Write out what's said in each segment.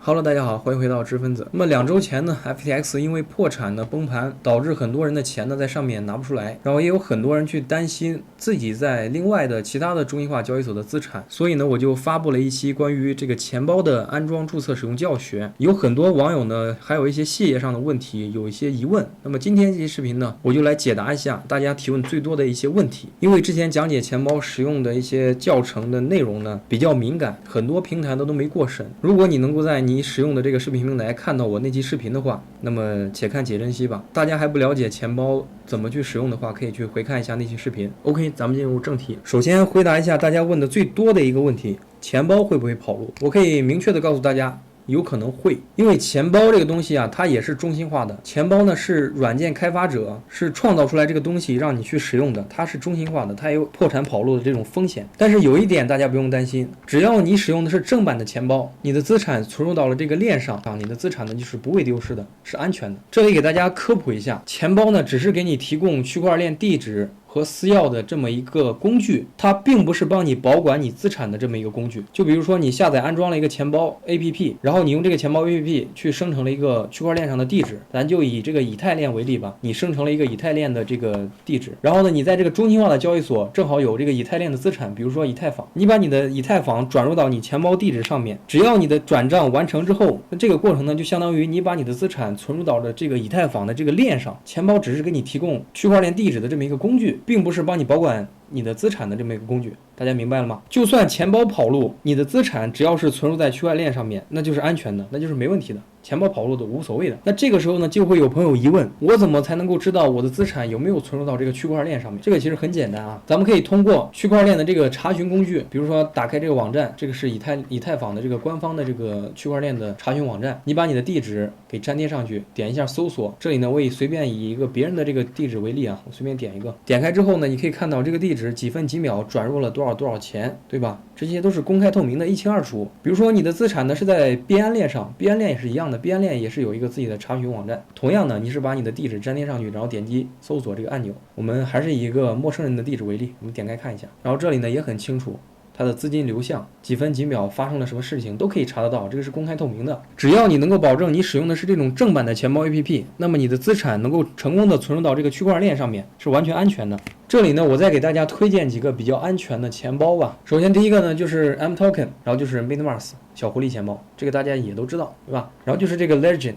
Hello，大家好，欢迎回到知识分子。那么2周前呢 ，FTX 因为破产的崩盘，导致很多人的钱呢在上面拿不出来，然后也有很多人去担心自己在另外的其他的中心化交易所的资产，所以呢，我就发布了一期关于这个钱包的安装、注册、使用教学。有很多网友呢，还有一些细节上的问题，有一些疑问。那么今天这期视频呢，我就来解答一下大家提问最多的一些问题。因为之前讲解钱包使用的一些教程的内容呢比较敏感，很多平台都没过审。如果你能够在你使用的这个视频平台看到我那期视频的话，那么且看且珍惜吧。大家还不了解钱包怎么去使用的话，可以去回看一下那期视频。OK， 咱们进入正题。首先回答一下大家问的最多的一个问题：钱包会不会跑路？我可以明确的告诉大家，有可能会，因为钱包这个东西啊，它也是中心化的。钱包呢是软件开发者是创造出来这个东西让你去使用的，它是中心化的，它也有破产跑路的这种风险。但是有一点大家不用担心，只要你使用的是正版的钱包，你的资产存入到了这个链上，你的资产呢就是不会丢失的，是安全的。这里给大家科普一下，钱包呢只是给你提供区块链地址和私钥的这么一个工具，它并不是帮你保管你资产的这么一个工具。就比如说你下载安装了一个钱包 APP， 然后你用这个钱包 APP 去生成了一个区块链上的地址，咱就以这个以太链为例吧，你生成了一个以太链的这个地址，然后呢，你在这个中心化的交易所正好有这个以太链的资产，比如说以太坊，你把你的以太坊转入到你钱包地址上面，只要你的转账完成之后，那这个过程呢就相当于你把你的资产存入到了这个以太坊的这个链上，钱包只是给你提供区块链地址的这么一个工具，并不是帮你保管你的资产的这么一个工具。大家明白了吗？就算钱包跑路，你的资产只要是存入在区块链上面，那就是安全的，那就是没问题的，钱包跑路的无所谓的。那这个时候呢，就会有朋友疑问，我怎么才能够知道我的资产有没有存入到这个区块链上面？这个其实很简单啊，咱们可以通过区块链的这个查询工具，比如说打开这个网站，这个是以太坊的这个官方的这个区块链的查询网站，你把你的地址给粘贴上去，点一下搜索。这里呢，我随便以一个别人的这个地址为例啊，我随便点一个，点开之后呢，你可以看到这个地址几分几秒转入了多少钱，对吧？这些都是公开透明的，一清二楚。比如说你的资产呢是在币安链上，币安链也是一样的，币安链也是有一个自己的查询网站。同样呢，你是把你的地址粘贴上去，然后点击搜索这个按钮。我们还是以一个陌生人的地址为例，我们点开看一下，然后这里呢也很清楚，它的资金流向几分几秒发生了什么事情都可以查得到，这个是公开透明的。只要你能够保证你使用的是这种正版的钱包 APP， 那么你的资产能够成功的存入到这个区块链上面，是完全安全的。这里呢，我再给大家推荐几个比较安全的钱包吧。首先第一个呢就是 mToken， 然后就是 MetaMask 小狐狸钱包，这个大家也都知道，对吧？然后就是这个 Ledger。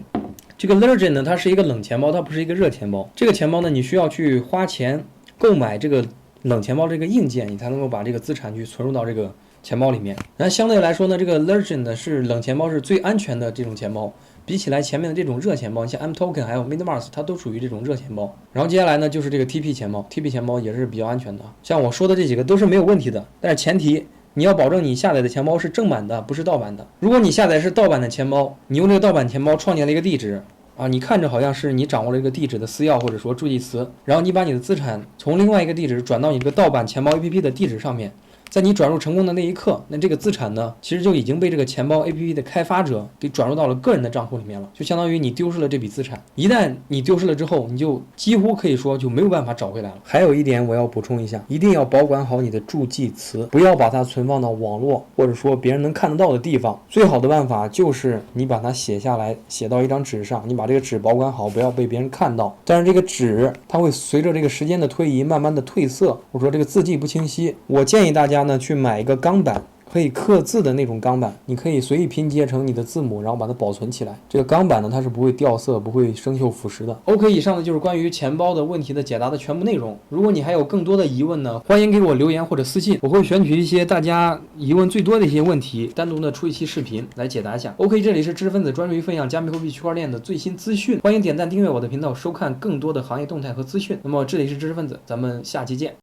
这个 Ledger 呢，它是一个冷钱包，它不是一个热钱包。这个钱包呢，你需要去花钱购买这个冷钱包这个硬件，你才能够把这个资产去存入到这个钱包里面。那相对来说呢，这个 Ledger 呢是冷钱包是最安全的这种钱包，比起来前面的这种热钱包，你像 mToken 还有 MetaMask 它都属于这种热钱包。然后接下来呢就是这个 TP 钱包 ，TP 钱包也是比较安全的。像我说的这几个都是没有问题的，但是前提你要保证你下载的钱包是正版的，不是盗版的。如果你下载是盗版的钱包，你用这个盗版钱包创建了一个地址啊，你看着好像是你掌握了一个地址的私钥或者说助记词，然后你把你的资产从另外一个地址转到你这个盗版钱包 APP 的地址上面，在你转入成功的那一刻，那这个资产呢，其实就已经被这个钱包 APP 的开发者给转入到了个人的账户里面了，就相当于你丢失了这笔资产。一旦你丢失了之后，你就几乎可以说就没有办法找回来了。还有一点我要补充一下，一定要保管好你的助记词，不要把它存放到网络或者说别人能看得到的地方。最好的办法就是你把它写下来，写到一张纸上，你把这个纸保管好，不要被别人看到。但是这个纸它会随着这个时间的推移慢慢的褪色，或者说这个字迹不清晰。我建议大家呢去买一个钢板，可以刻字的那种钢板，你可以随意拼接成你的字母，然后把它保存起来。这个钢板呢，它是不会掉色、不会生锈腐蚀的。OK， 以上呢就是关于钱包的问题的解答的全部内容。如果你还有更多的疑问呢，欢迎给我留言或者私信，我会选取一些大家疑问最多的一些问题，单独的出一期视频来解答一下。OK， 这里是知识分子专注于分享加密货币区块链的最新资讯，欢迎点赞订阅我的频道，收看更多的行业动态和资讯。那么这里是知识分子，咱们下期见。